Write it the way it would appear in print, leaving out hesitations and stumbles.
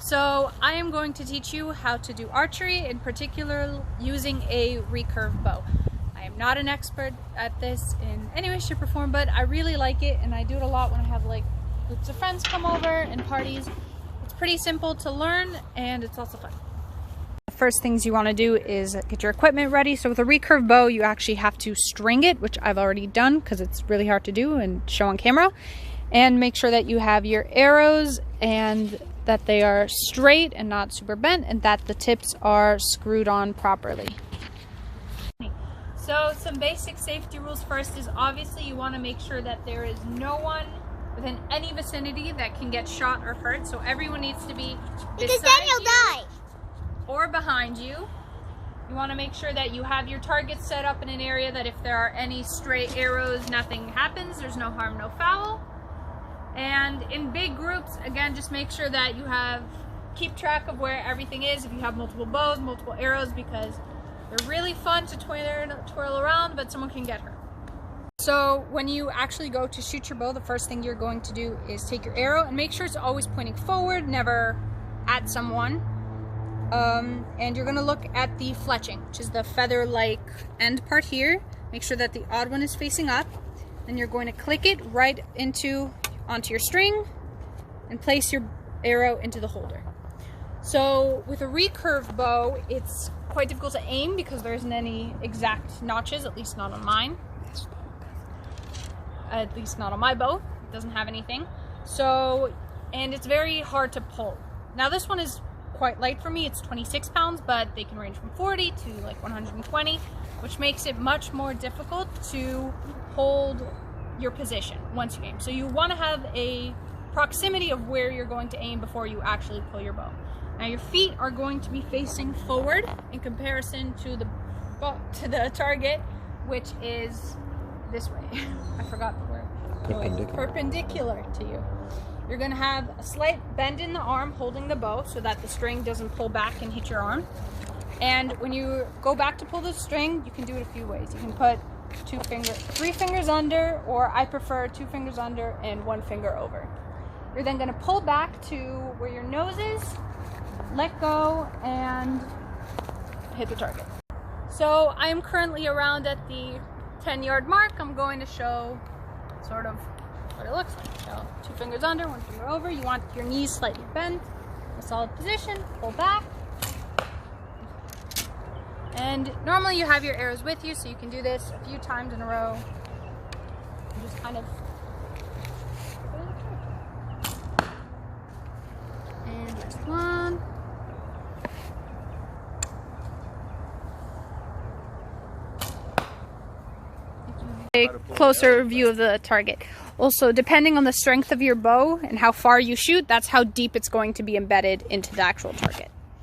So I am going to teach you how to do archery, in particular using a recurve bow. I am not an expert at this in any way, shape, or form, but I really like it, and I do it a lot when I have like groups of friends come over and parties. It's pretty simple to learn, and it's also fun. The first things you want to do is get your equipment ready. So with a recurve bow, you actually have to string it, which I've already done because it's really hard to do and show on camera. And make sure that you have your arrows and that they are straight and not super bent, and that the tips are screwed on properly. So some basic safety rules first is obviously you want to make sure that there is no one within any vicinity that can get shot or hurt. So everyone needs to be because then you'll die. Or behind you. You want to make sure that you have your targets set up in an area that if there are any stray arrows, nothing happens. There's no harm, no foul. And in big groups, again, just make sure that you keep track of where everything is. If you have multiple bows, multiple arrows, because they're really fun to twirl around, but someone can get hurt. So when you actually go to shoot your bow, the first thing you're going to do is take your arrow and make sure it's always pointing forward, never at someone. And you're going to look at the fletching, which is the feather-like end part here. Make sure that the odd one is facing up. Then you're going to click it right onto your string and place your arrow into the holder. So with a recurve bow, it's quite difficult to aim because there isn't any exact notches, at least not on mine. At least not on my bow. It doesn't have anything. And it's very hard to pull. Now this one is quite light for me. It's 26 pounds, but they can range from 40 to like 120, which makes it much more difficult to hold your position once you aim. So you want to have a proximity of where you're going to aim before you actually pull your bow. Now your feet are going to be facing forward in comparison to the target, which is this way. I forgot the word. Perpendicular. Perpendicular to you. You're going to have a slight bend in the arm holding the bow so that the string doesn't pull back and hit your arm. And when you go back to pull the string, you can do it a few ways. You can put 3 fingers under, or I prefer 2 fingers under and 1 finger over. You're then going to pull back to where your nose is, let go, and hit the target. So I am currently around at the 10-yard mark. I'm going to show sort of what it looks like. So 2 fingers under, 1 finger over. You want your knees slightly bent, a solid position, pull back. And normally you have your arrows with you, so you can do this a few times in a row. And just kind of put in the trigger. And just one. A closer view of the target. Also, depending on the strength of your bow and how far you shoot, that's how deep it's going to be embedded into the actual target.